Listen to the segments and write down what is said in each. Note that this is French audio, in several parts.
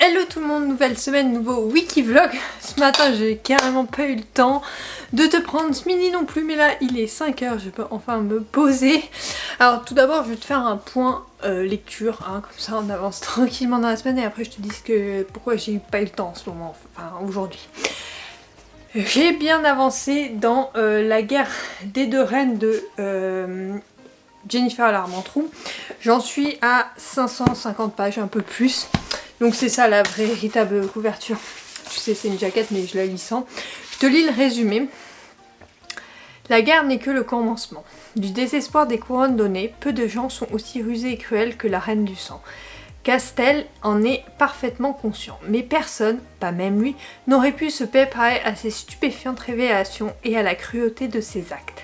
Hello tout le monde, nouvelle semaine, nouveau wiki-vlog. Ce matin j'ai carrément pas eu le temps de te prendre ce midi non plus, mais là il est 5h, je peux enfin me poser. Alors tout d'abord je vais te faire un point lecture, hein, comme ça on avance tranquillement dans la semaine et après je te dis pourquoi j'ai pas eu le temps en ce moment, enfin aujourd'hui. J'ai bien avancé dans la guerre des deux reines de Jennifer Larmentrout. J'en suis à 550 pages, un peu plus. Donc c'est ça la vraie véritable couverture. Tu sais c'est une jaquette mais je la lis sans. Je te lis le résumé. La guerre n'est que le commencement. Du désespoir des couronnes données, peu de gens sont aussi rusés et cruels que la reine du sang. Castel en est parfaitement conscient, mais personne, pas même lui, n'aurait pu se préparer à ces stupéfiantes révélations et à la cruauté de ses actes.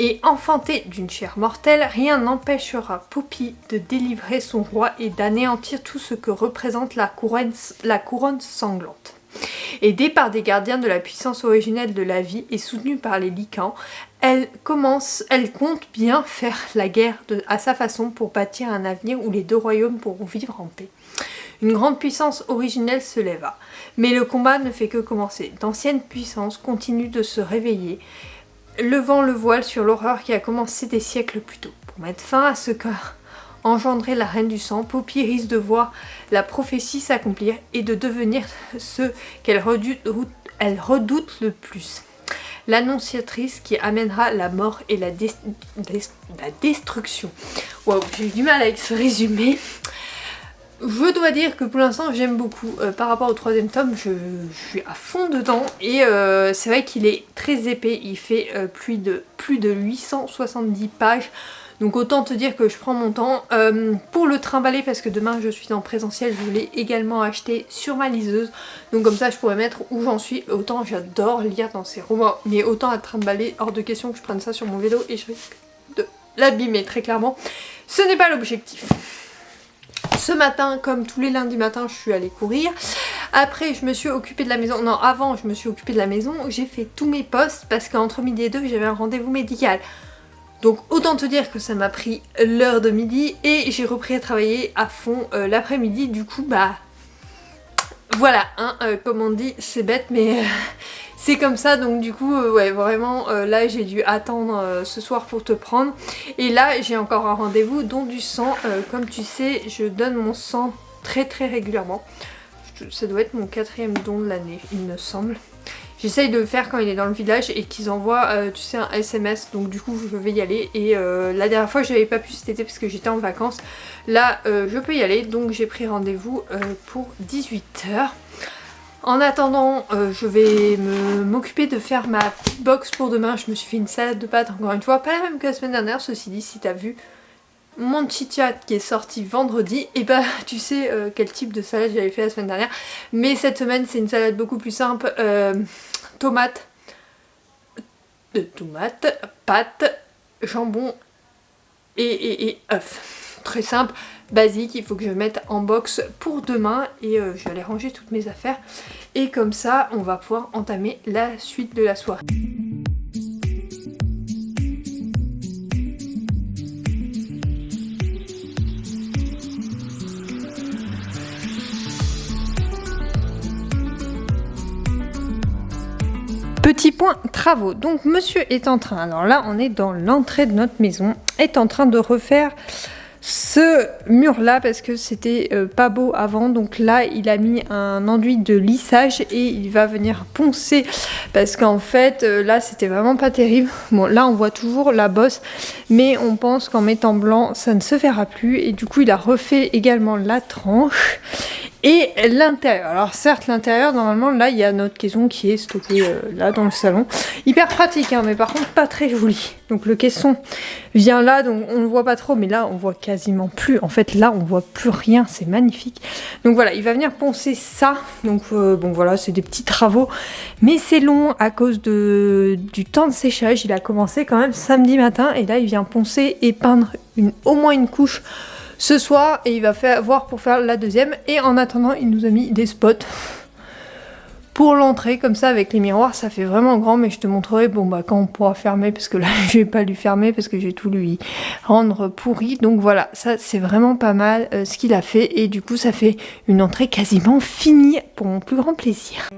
Et enfanté d'une chair mortelle, rien n'empêchera Poppy de délivrer son roi et d'anéantir tout ce que représente la couronne sanglante. Aidée par des gardiens de la puissance originelle de la vie et soutenue par les Lycans, elle compte bien faire la guerre à sa façon pour bâtir un avenir où les deux royaumes pourront vivre en paix. Une grande puissance originelle se lèva, mais le combat ne fait que commencer. D'anciennes puissances continuent de se réveiller, levant le voile sur l'horreur qui a commencé des siècles plus tôt. Pour mettre fin à ce qu'a engendré la reine du sang, Poppy risque de voir la prophétie s'accomplir et de devenir ce qu'elle redoute le plus. L'annonciatrice qui amènera la mort et la destruction. Waouh, j'ai eu du mal avec ce résumé. Je dois dire que pour l'instant j'aime beaucoup. Par rapport au troisième tome, je suis à fond dedans et c'est vrai qu'il est très épais. Il fait plus de 870 pages. Donc autant te dire que je prends mon temps pour le trimballer parce que demain je suis en présentiel. Je voulais également acheter sur ma liseuse. Donc comme ça je pourrais mettre où j'en suis. Autant j'adore lire dans ces romans, mais autant à trimballer, hors de question que je prenne ça sur mon vélo et je risque de l'abîmer très clairement. Ce n'est pas l'objectif. Ce matin, comme tous les lundis matins, je suis allée courir. Après, je me suis occupée de la maison. Non, avant, je me suis occupée de la maison. J'ai fait tous mes postes parce qu'entre midi et deux, j'avais un rendez-vous médical. Donc, autant te dire que ça m'a pris l'heure de midi et j'ai repris à travailler à fond l'après-midi. Du coup, bah... Voilà, hein, comme on dit, c'est bête, mais... c'est comme ça, donc du coup, ouais, vraiment, là j'ai dû attendre ce soir pour te prendre. Et là, j'ai encore un rendez-vous, don du sang. Comme tu sais, je donne mon sang très régulièrement. Ça doit être mon 4e don de l'année, il me semble. J'essaye de le faire quand il est dans le village et qu'ils envoient, tu sais, un SMS. Donc du coup, je vais y aller. Et la dernière fois, je n'avais pas pu cet été parce que j'étais en vacances. Là, je peux y aller, donc j'ai pris rendez-vous pour 18h. En attendant, je vais m'occuper de faire ma petite box pour demain. Je me suis fait une salade de pâtes, encore une fois, pas la même que la semaine dernière, ceci dit, si t'as vu mon chit-chat qui est sorti vendredi, et bah tu sais quel type de salade j'avais fait la semaine dernière. Mais cette semaine, c'est une salade beaucoup plus simple, tomates, pâtes, jambon et œufs. Très simple, basique, il faut que je mette en box pour demain et je vais aller ranger toutes mes affaires et comme ça on va pouvoir entamer la suite de la soirée. Petit point travaux, donc monsieur est en train, alors là on est dans l'entrée de notre maison, est en train de refaire ce mur là parce que c'était pas beau avant, donc là il a mis un enduit de lissage et il va venir poncer parce qu'en fait là c'était vraiment pas terrible. Bon là on voit toujours la bosse mais on pense qu'en mettant blanc ça ne se verra plus et du coup il a refait également la tranche et l'intérieur. Alors certes l'intérieur normalement là il y a notre caisson qui est stocké là dans le salon, hyper pratique hein, mais par contre pas très joli. Donc le caisson vient là, donc on ne le voit pas trop, mais là on voit quasiment plus. En fait là on voit plus rien, c'est magnifique. Donc voilà, il va venir poncer ça. Donc bon voilà, c'est des petits travaux, mais c'est long à cause du temps de séchage. Il a commencé quand même samedi matin et là il vient poncer et peindre au moins une couche ce soir et il va voir pour faire la deuxième. Et en attendant, il nous a mis des spots pour l'entrée, comme ça avec les miroirs, ça fait vraiment grand, mais je te montrerai quand on pourra fermer, parce que là je vais pas lui fermer parce que j'ai tout lui rendre pourri. Donc voilà, ça c'est vraiment pas mal ce qu'il a fait, et du coup ça fait une entrée quasiment finie pour mon plus grand plaisir.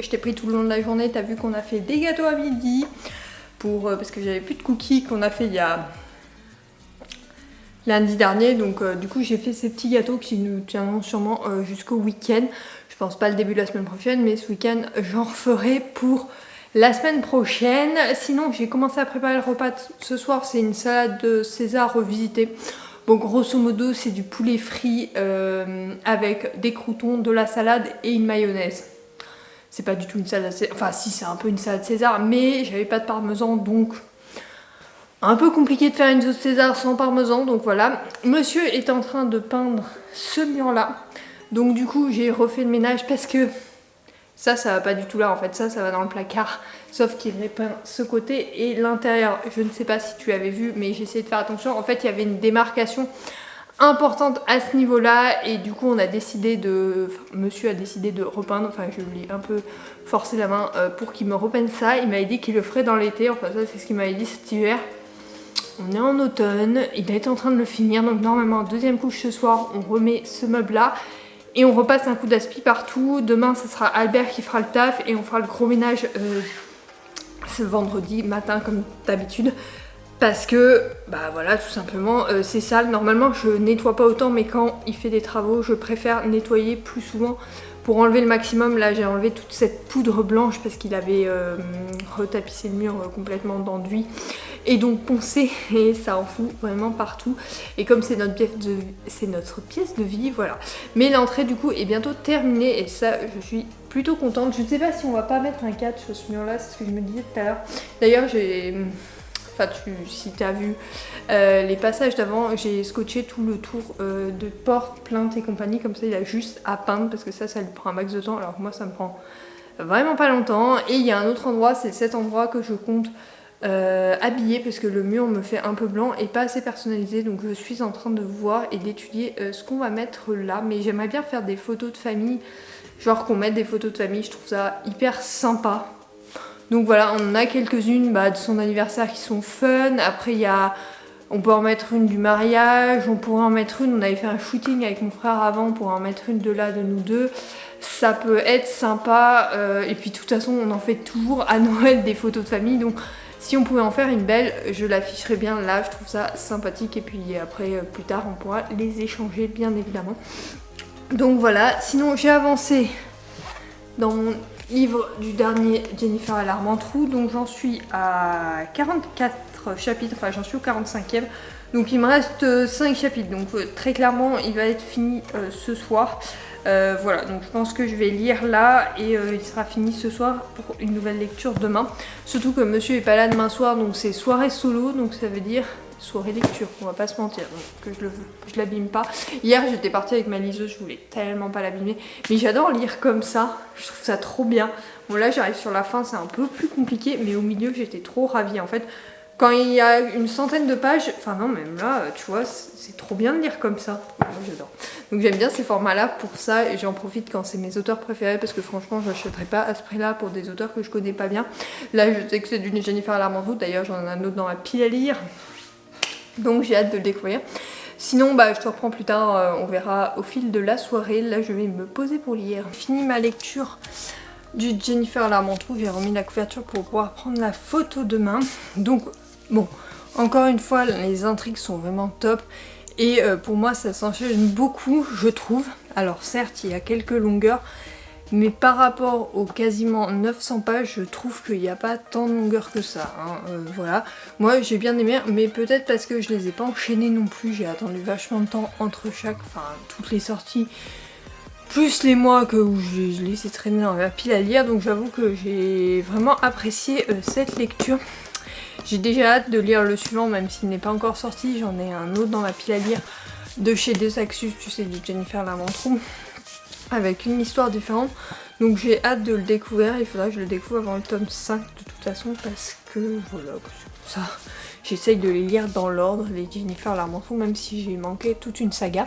Je t'ai pris tout le long de la journée, t'as vu qu'on a fait des gâteaux à midi parce que j'avais plus de cookies qu'on a fait il y a lundi dernier, donc du coup j'ai fait ces petits gâteaux qui nous tiendront sûrement jusqu'au week-end. Je pense pas le début de la semaine prochaine, mais ce week-end j'en referai pour la semaine prochaine. Sinon j'ai commencé à préparer le repas ce soir, c'est une salade de César revisitée. Bon, grosso modo c'est du poulet frit avec des croûtons, de la salade et une mayonnaise. C'est pas du tout une salade César, enfin si, c'est un peu une salade César, mais j'avais pas de parmesan, donc un peu compliqué de faire une sauce César sans parmesan. Donc voilà, monsieur est en train de peindre ce mur là, donc du coup j'ai refait le ménage parce que ça va pas du tout là en fait, ça va dans le placard, sauf qu'il avait peint ce côté et l'intérieur, je ne sais pas si tu avais vu, mais j'ai essayé de faire attention. En fait il y avait une démarcation importante à ce niveau là, et du coup on a décidé monsieur a décidé de repeindre, enfin je lui ai un peu forcé la main pour qu'il me repeigne ça. Il m'avait dit qu'il le ferait dans l'été, enfin ça c'est ce qu'il m'avait dit cet hiver. On est en automne, il a été en train de le finir, donc normalement deuxième couche ce soir, on remet ce meuble là et on repasse un coup d'aspi partout. Demain ça sera Albert qui fera le taf et on fera le gros ménage ce vendredi matin comme d'habitude. Parce que, bah voilà, tout simplement, c'est sale. Normalement, je nettoie pas autant, mais quand il fait des travaux, je préfère nettoyer plus souvent pour enlever le maximum. Là, j'ai enlevé toute cette poudre blanche parce qu'il avait retapissé le mur complètement d'enduit et donc poncé, et ça en fout vraiment partout. Et comme c'est notre pièce de vie, voilà. Mais l'entrée, du coup, est bientôt terminée et ça, je suis plutôt contente. Je ne sais pas si on va pas mettre un cadre sur ce mur-là, c'est ce que je me disais tout à l'heure. D'ailleurs, si tu as vu les passages d'avant, j'ai scotché tout le tour de porte, plainte et compagnie, comme ça il a juste à peindre parce que ça lui prend un max de temps, alors que moi ça me prend vraiment pas longtemps. Et il y a un autre endroit, c'est cet endroit que je compte habiller parce que le mur me fait un peu blanc et pas assez personnalisé, donc je suis en train de voir et d'étudier ce qu'on va mettre là. Mais j'aimerais bien faire des photos de famille, genre qu'on mette des photos de famille, je trouve ça hyper sympa. Donc voilà, on en a quelques-unes de son anniversaire qui sont fun. Après on peut en mettre une du mariage, on pourrait en mettre une, on avait fait un shooting avec mon frère avant, on pourrait en mettre une de nous deux. Ça peut être sympa, et puis de toute façon on en fait toujours à Noël des photos de famille, donc si on pouvait en faire une belle, je l'afficherais bien là, je trouve ça sympathique, et puis après plus tard on pourra les échanger bien évidemment. Donc voilà, sinon j'ai avancé dans mon livre du dernier Jennifer Alarmantrou, donc j'en suis à 44 chapitres, enfin j'en suis au 45e, Donc il me reste 5 chapitres, donc très clairement il va être fini ce soir. Voilà, donc je pense que je vais lire là et il sera fini ce soir pour une nouvelle lecture demain. Surtout que monsieur est pas là demain soir, donc c'est soirée solo, donc ça veut dire soirée lecture, on va pas se mentir, donc que je l'abîme pas. Hier j'étais partie avec ma liseuse, je voulais tellement pas l'abîmer, mais j'adore lire comme ça, je trouve ça trop bien. Bon là j'arrive sur la fin, c'est un peu plus compliqué, mais au milieu j'étais trop ravie en fait. Quand il y a une centaine de pages, enfin non même là, tu vois, c'est trop bien de lire comme ça. Moi j'adore. Donc j'aime bien ces formats-là pour ça et j'en profite quand c'est mes auteurs préférés parce que franchement je n'achèterai pas à ce prix-là pour des auteurs que je connais pas bien. Là je sais que c'est d'une Jennifer Larmentou, d'ailleurs j'en ai un autre dans ma pile à lire. Donc j'ai hâte de le découvrir. Sinon bah je te reprends plus tard, on verra au fil de la soirée. Là je vais me poser pour lire. J'ai fini ma lecture du Jennifer Larmentou, j'ai remis la couverture pour pouvoir prendre la photo demain. Donc bon, encore une fois, les intrigues sont vraiment top et pour moi ça s'enchaîne beaucoup, je trouve. Alors certes, il y a quelques longueurs, mais par rapport aux quasiment 900 pages, je trouve qu'il n'y a pas tant de longueur que ça. Hein. Voilà, moi j'ai bien aimé, mais peut-être parce que je les ai pas enchaînées non plus, j'ai attendu vachement de temps entre chaque, enfin toutes les sorties. Plus les mois où je laissé traîner dans la pile à lire, donc j'avoue que j'ai vraiment apprécié cette lecture. J'ai déjà hâte de lire le suivant, même s'il n'est pas encore sorti. J'en ai un autre dans ma pile à lire de chez Desaxus, tu sais, du Jennifer Larmentou, avec une histoire différente. Donc j'ai hâte de le découvrir, il faudra que je le découvre avant le tome 5 de toute façon, parce que voilà, ça, j'essaye de les lire dans l'ordre, les Jennifer Larmentou, même si j'ai manqué toute une saga.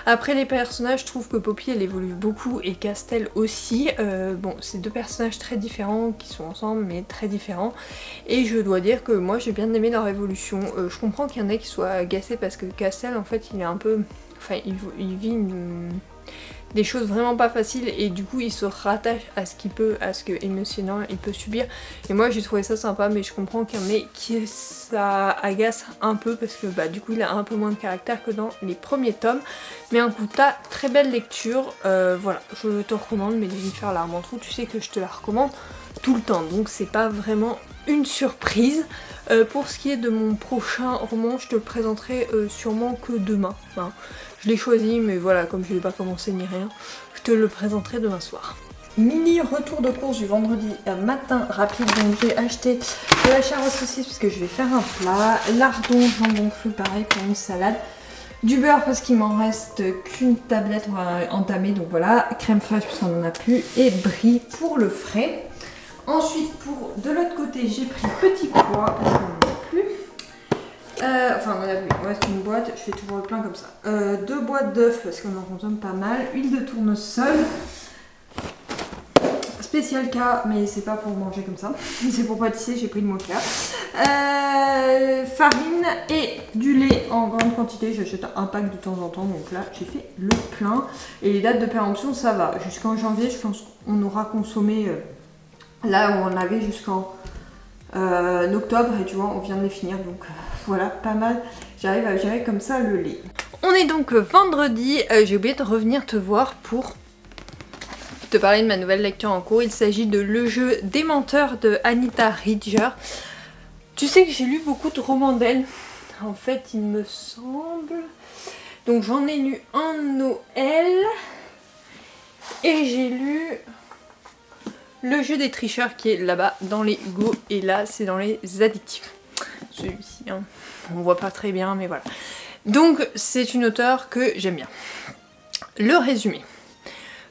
Après les personnages, je trouve que Poppy elle évolue beaucoup et Castel aussi. Bon, c'est deux personnages très différents qui sont ensemble mais très différents. Et je dois dire que moi j'ai bien aimé leur évolution. Je comprends qu'il y en ait qui soient agacés parce que Castel en fait il est un peu... Enfin il vit des choses vraiment pas faciles et du coup il se rattache à ce qu'il peut, à ce que émotionnellement il peut subir. Et moi j'ai trouvé ça sympa, mais je comprends qu'il y en ait qui ça agace un peu parce que bah du coup il a un peu moins de caractère que dans les premiers tomes. Mais en tout cas, très belle lecture, voilà, je te recommande. Mais Jennifer Larmentou, tu sais que je te la recommande tout le temps, donc c'est pas vraiment une surprise. Pour ce qui est de mon prochain roman, je te le présenterai sûrement que demain. Hein. Je l'ai choisi, mais voilà, comme je ne l'ai pas commencé ni rien, je te le présenterai demain soir. Mini retour de course du vendredi matin rapide, donc j'ai acheté de la chair aux saucisses parce que je vais faire un plat, lardon, jambon cru pareil pour une salade, du beurre parce qu'il m'en reste qu'une tablette, on va entamer, donc voilà, crème fraîche parce qu'on n'en a plus, et brie pour le frais. Ensuite, pour de l'autre côté, j'ai pris petit pois parce qu'on n'en a plus. Enfin, on en a plus, il reste une boîte, je fais toujours le plein comme ça. 2 boîtes d'œufs parce qu'on en consomme pas mal. Huile de tournesol. Spécial K, mais c'est pas pour manger comme ça. C'est pour pâtisser, j'ai pris le mocha. Farine et du lait en grande quantité. J'achète un pack de temps en temps, donc là j'ai fait le plein. Et les dates de péremption, ça va. Jusqu'en janvier, je pense qu'on aura consommé. Là où on avait jusqu'en octobre et tu vois on vient de les finir donc voilà pas mal, j'arrive à gérer comme ça le lait. On est donc vendredi, j'ai oublié de revenir te voir pour te parler de ma nouvelle lecture en cours. Il s'agit de Le jeu des menteurs de Anita Ridger. Tu sais que j'ai lu beaucoup de romans d'elle en fait il me semble, donc j'en ai lu un Noël et j'ai lu Le jeu des tricheurs qui est là-bas dans les Hugo et là c'est dans les addictifs. Celui-ci, hein, on voit pas très bien mais voilà. Donc c'est une auteure que j'aime bien. Le résumé.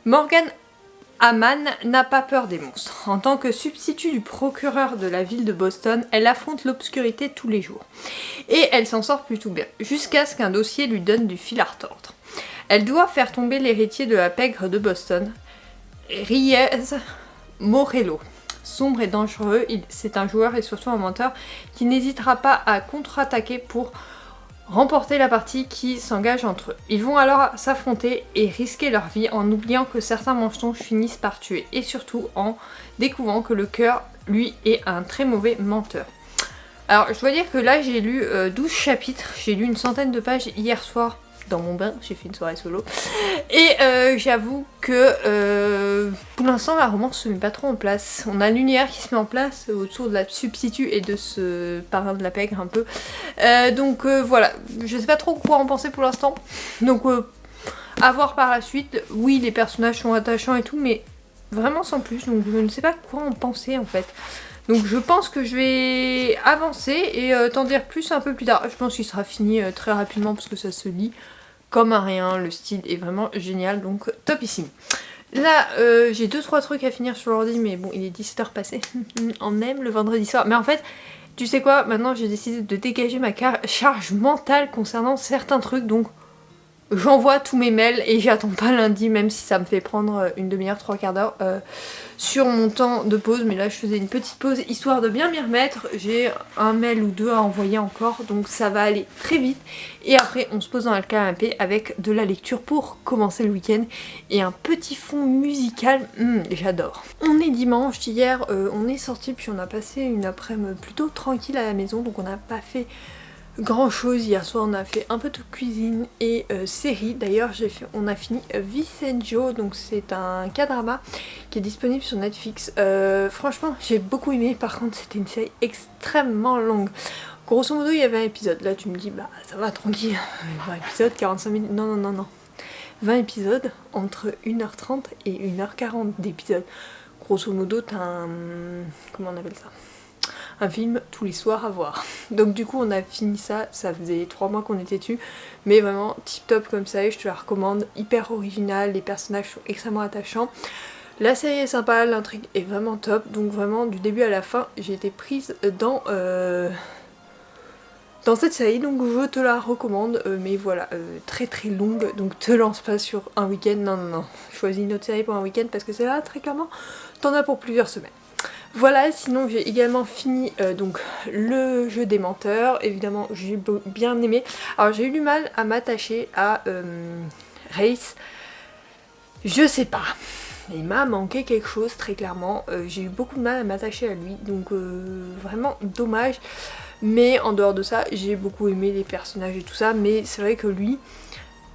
Morgan Aman n'a pas peur des monstres. En tant que substitut du procureur de la ville de Boston, elle affronte l'obscurité tous les jours. Et elle s'en sort plutôt bien, jusqu'à ce qu'un dossier lui donne du fil à retordre. Elle doit faire tomber l'héritier de la pègre de Boston, Reyes Morello. Sombre et dangereux, c'est un joueur et surtout un menteur qui n'hésitera pas à contre-attaquer pour remporter la partie qui s'engage entre eux. Ils vont alors s'affronter et risquer leur vie en oubliant que certains mensonges finissent par tuer et surtout en découvrant que le cœur, lui, est un très mauvais menteur. Alors je dois dire que là j'ai lu 12 chapitres, j'ai lu une centaine de pages hier soir dans mon bain, j'ai fait une soirée solo. Et j'avoue que pour l'instant la romance se met pas trop en place. On a l'univers qui se met en place autour de la substitut et de ce parrain de la pègre un peu. Donc voilà, je sais pas trop quoi en penser pour l'instant. Donc à voir par la suite. Oui, les personnages sont attachants et tout, mais vraiment sans plus. Donc je ne sais pas quoi en penser en fait. Donc je pense que je vais avancer et t'en dire plus un peu plus tard. Je pense qu'il sera fini très rapidement parce que ça se lit comme un rien. Le style est vraiment génial, donc topissime. Là, j'ai 2-3 trucs à finir sur l'ordi, mais bon, il est 17h passé. On aime le vendredi soir. Mais en fait, tu sais quoi, maintenant j'ai décidé de dégager ma charge mentale concernant certains trucs, donc j'envoie tous mes mails et j'attends pas lundi, même si ça me fait prendre une demi-heure, 3/4 d'heure sur mon temps de pause. Mais là je faisais une petite pause histoire de bien m'y remettre. J'ai un mail ou deux à envoyer encore, donc ça va aller très vite. Et après on se pose dans le canapé avec de la lecture pour commencer le week-end et un petit fond musical, j'adore. On est dimanche, hier on est sorti puis on a passé une après-midi plutôt tranquille à la maison, donc on n'a pas fait grand chose. Hier soir on a fait un peu de cuisine et série. D'ailleurs on a fini Vicenjo, donc c'est un K-drama qui est disponible sur Netflix. Franchement j'ai beaucoup aimé, par contre c'était une série extrêmement longue. Grosso modo il y avait un épisode, là tu me dis bah ça va tranquille, 20 épisodes, 45 minutes, non. 20 épisodes entre 1h30 et 1h40 d'épisodes. Grosso modo t'as un... comment on appelle ça, un film tous les soirs à voir. Donc du coup on a fini ça, ça faisait 3 mois qu'on était dessus, mais vraiment tip top comme ça et je te la recommande, hyper originale, les personnages sont extrêmement attachants. La série est sympa, l'intrigue est vraiment top, donc vraiment du début à la fin j'ai été prise dans cette série, donc je te la recommande, mais voilà, très très longue, donc te lance pas sur un week-end, non, choisis une autre série pour un week-end parce que c'est là très clairement t'en as pour plusieurs semaines. Voilà, sinon j'ai également fini donc le jeu des menteurs, évidemment j'ai bien aimé. Alors j'ai eu du mal à m'attacher à Race, je sais pas, il m'a manqué quelque chose très clairement, j'ai eu beaucoup de mal à m'attacher à lui, donc vraiment dommage. Mais en dehors de ça, j'ai beaucoup aimé les personnages et tout ça, mais c'est vrai que lui,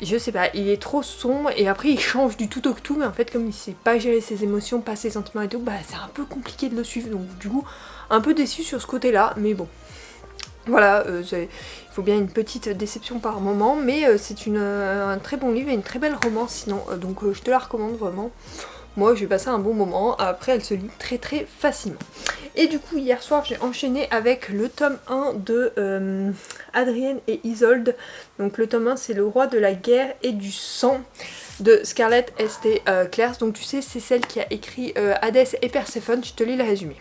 je sais pas, il est trop sombre et après il change du tout au tout, mais en fait comme il sait pas gérer ses émotions, pas ses sentiments et tout, bah c'est un peu compliqué de le suivre, donc du coup un peu déçu sur ce côté-là, mais bon. Voilà, il faut bien une petite déception par moment, mais c'est un très bon livre et une très belle romance sinon, donc je te la recommande vraiment. Moi j'ai passé un bon moment, après elle se lit très très facilement. Et du coup hier soir j'ai enchaîné avec le tome 1 de Adrienne et Isolde. Donc le tome 1 c'est le roi de la guerre et du sang de Scarlett St. Clairs. Donc tu sais c'est celle qui a écrit Hadès et Perséphone, je te lis le résumé.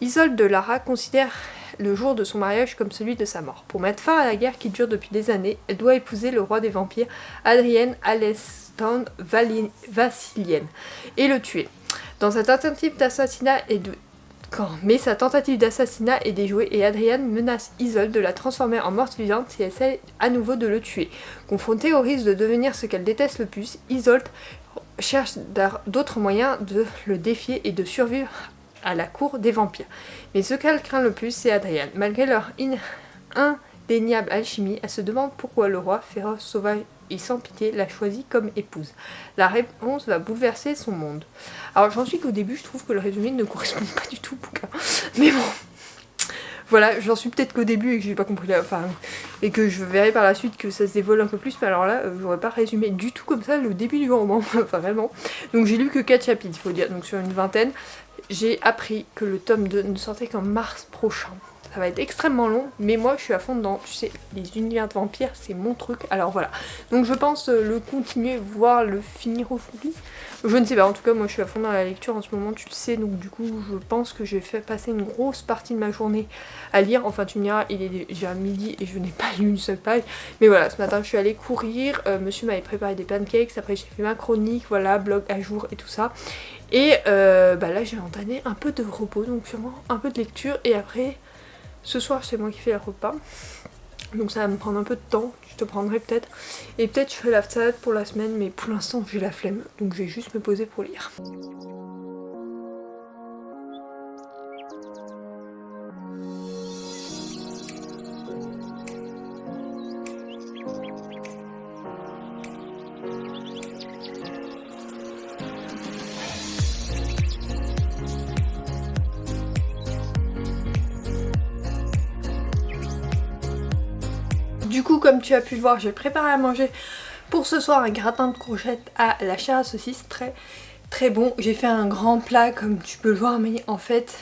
Isolde de Lara considère le jour de son mariage comme celui de sa mort. Pour mettre fin à la guerre qui dure depuis des années, elle doit épouser le roi des vampires, Adrienne Alestan Vassilienne, et le tuer. Dans sa tentative d'assassinat sa tentative d'assassinat est déjouée et Adrienne menace Isolde de la transformer en morte vivante si elle essaie à nouveau de le tuer. Confrontée au risque de devenir ce qu'elle déteste le plus, Isolde cherche d'autres moyens de le défier et de survivre à la cour des vampires. Mais ce qu'elle craint le plus, c'est Adrienne. Malgré leur indéniable alchimie, elle se demande pourquoi le roi, féroce, sauvage et sans pitié, l'a choisie comme épouse. La réponse va bouleverser son monde. Alors j'en suis qu'au début, je trouve que le résumé ne correspond pas du tout au bouquin. Mais bon, voilà, j'en suis peut-être qu'au début et que j'ai pas compris et que je verrai par la suite que ça se dévoile un peu plus, mais alors là, j'aurais pas résumé du tout comme ça le début du roman, enfin vraiment. Donc j'ai lu que 4 chapitres, il faut dire, donc sur une vingtaine. J'ai appris que le tome 2 ne sortait qu'en mars prochain. Ça va être extrêmement long, mais moi je suis à fond dedans. Tu sais, les univers de vampires, c'est mon truc. Alors voilà. Donc je pense le continuer, voire le finir aujourd'hui. Je ne sais pas, en tout cas moi je suis à fond dans la lecture en ce moment, tu le sais. Donc du coup je pense que j'ai fait passer une grosse partie de ma journée à lire. Enfin tu me diras, il est déjà midi et je n'ai pas lu une seule page. Mais voilà, ce matin je suis allée courir. Monsieur m'avait préparé des pancakes, après j'ai fait ma chronique, voilà, blog à jour et tout ça. Et là j'ai entamé un peu de repos, donc sûrement un peu de lecture. Et après, ce soir c'est moi qui fais le repas. Donc ça va me prendre un peu de temps, je te prendrai peut-être. Et peut-être je ferai la salade pour la semaine, mais pour l'instant j'ai la flemme. Donc je vais juste me poser pour lire. coup comme tu as pu le voir, j'ai préparé à manger pour ce soir un gratin de courgettes à la chair à saucisse, très bon. J'ai fait un grand plat comme tu peux le voir, mais en fait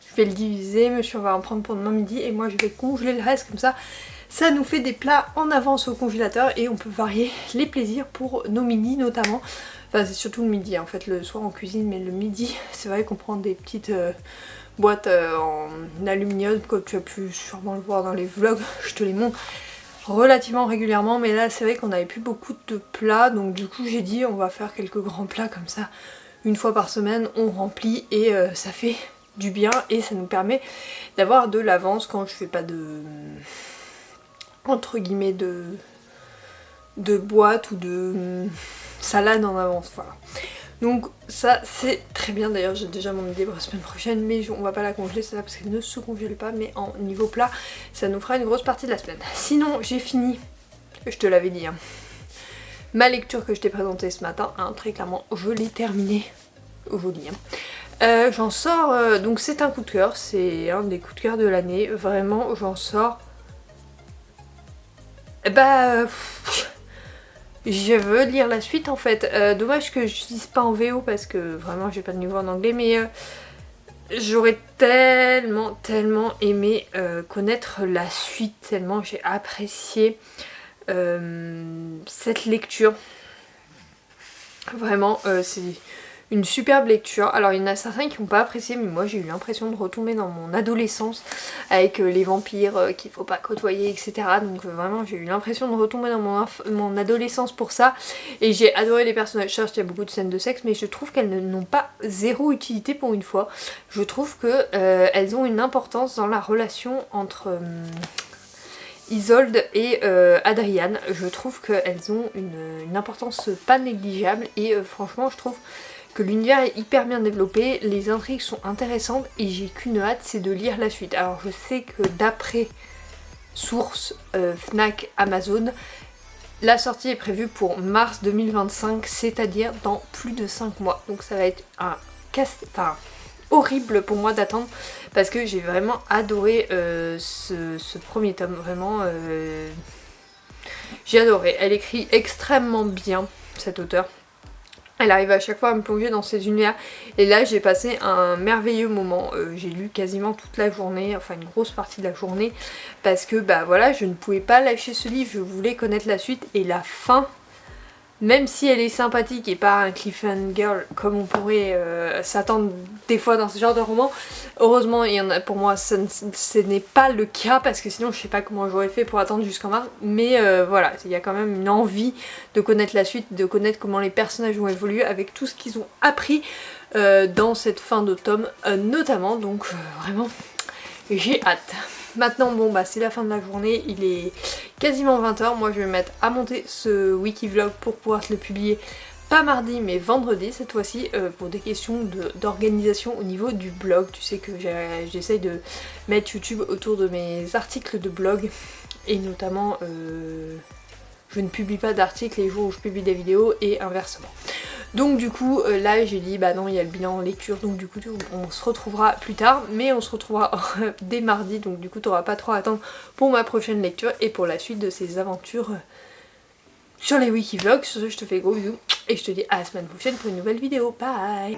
je vais le diviser, monsieur on va en prendre pour demain midi et moi je vais congeler le reste, comme ça nous fait des plats en avance au congélateur et on peut varier les plaisirs pour nos midis notamment. Enfin c'est surtout le midi en fait, le soir on cuisine, mais le midi c'est vrai qu'on prend des petites boîtes en aluminium, comme tu as pu sûrement le voir dans les vlogs, je te les montre relativement régulièrement, mais là c'est vrai qu'on n'avait plus beaucoup de plats, donc du coup j'ai dit on va faire quelques grands plats comme ça, une fois par semaine on remplit et ça fait du bien et ça nous permet d'avoir de l'avance quand je fais pas de entre guillemets de boîte ou de salade en avance, voilà. Donc ça c'est très bien, d'ailleurs j'ai déjà mon idée pour la semaine prochaine, mais on va pas la congeler celle-là parce qu'elle ne se congèle pas, mais en niveau plat ça nous fera une grosse partie de la semaine. Sinon j'ai fini, je te l'avais dit, hein, ma lecture que je t'ai présentée ce matin, hein, très clairement je l'ai terminée aujourd'hui. J'en sors, donc c'est un coup de cœur, c'est un des coups de cœur de l'année, vraiment j'en sors. Bah... je veux lire la suite en fait. Dommage que je dise pas en VO parce que vraiment j'ai pas de niveau en anglais, mais j'aurais tellement aimé connaître la suite, tellement j'ai apprécié cette lecture. Vraiment c'est une superbe lecture. Alors il y en a certains qui n'ont pas apprécié, mais moi j'ai eu l'impression de retomber dans mon adolescence avec les vampires qu'il faut pas côtoyer, etc. Donc vraiment j'ai eu l'impression de retomber dans mon adolescence pour ça. Et j'ai adoré les personnages. Certes il y a beaucoup de scènes de sexe, mais je trouve qu'elles n'ont pas zéro utilité pour une fois. Je trouve que elles ont une importance dans la relation entre... Isolde et Adriane. Je trouve qu'elles ont une importance pas négligeable et franchement je trouve que l'univers est hyper bien développé, les intrigues sont intéressantes et j'ai qu'une hâte, c'est de lire la suite. Alors je sais que d'après source Fnac, Amazon, la sortie est prévue pour mars 2025, c'est-à-dire dans plus de 5 mois. Donc ça va être un horrible pour moi d'attendre parce que j'ai vraiment adoré ce premier tome, vraiment j'ai adoré. Elle écrit extrêmement bien, cette auteure. Elle arrive à chaque fois à me plonger dans ces univers et là j'ai passé un merveilleux moment. J'ai lu quasiment toute la journée, enfin une grosse partie de la journée, parce que bah voilà, je ne pouvais pas lâcher ce livre, je voulais connaître la suite et la fin. Même si elle est sympathique et pas un cliffhanger comme on pourrait s'attendre des fois dans ce genre de roman, heureusement il y en a, pour moi ce n'est pas le cas parce que sinon je sais pas comment j'aurais fait pour attendre jusqu'en mars, mais voilà, il y a quand même une envie de connaître la suite, de connaître comment les personnages vont évoluer avec tout ce qu'ils ont appris dans cette fin de tome notamment, donc vraiment j'ai hâte. Maintenant bon bah c'est la fin de la journée, il est quasiment 20h, moi je vais me mettre à monter ce wiki vlog pour pouvoir se le publier pas mardi mais vendredi cette fois-ci pour des questions d'organisation au niveau du blog. Tu sais que j'essaye de mettre YouTube autour de mes articles de blog et notamment je ne publie pas d'articles les jours où je publie des vidéos et inversement. Donc du coup là j'ai dit bah non il y a le bilan lecture, donc du coup on se retrouvera plus tard, mais on se retrouvera dès mardi, donc du coup t'auras pas trop à attendre pour ma prochaine lecture et pour la suite de ces aventures sur les wikivlogs. Sur ce je te fais gros bisous et je te dis à la semaine prochaine pour une nouvelle vidéo, bye.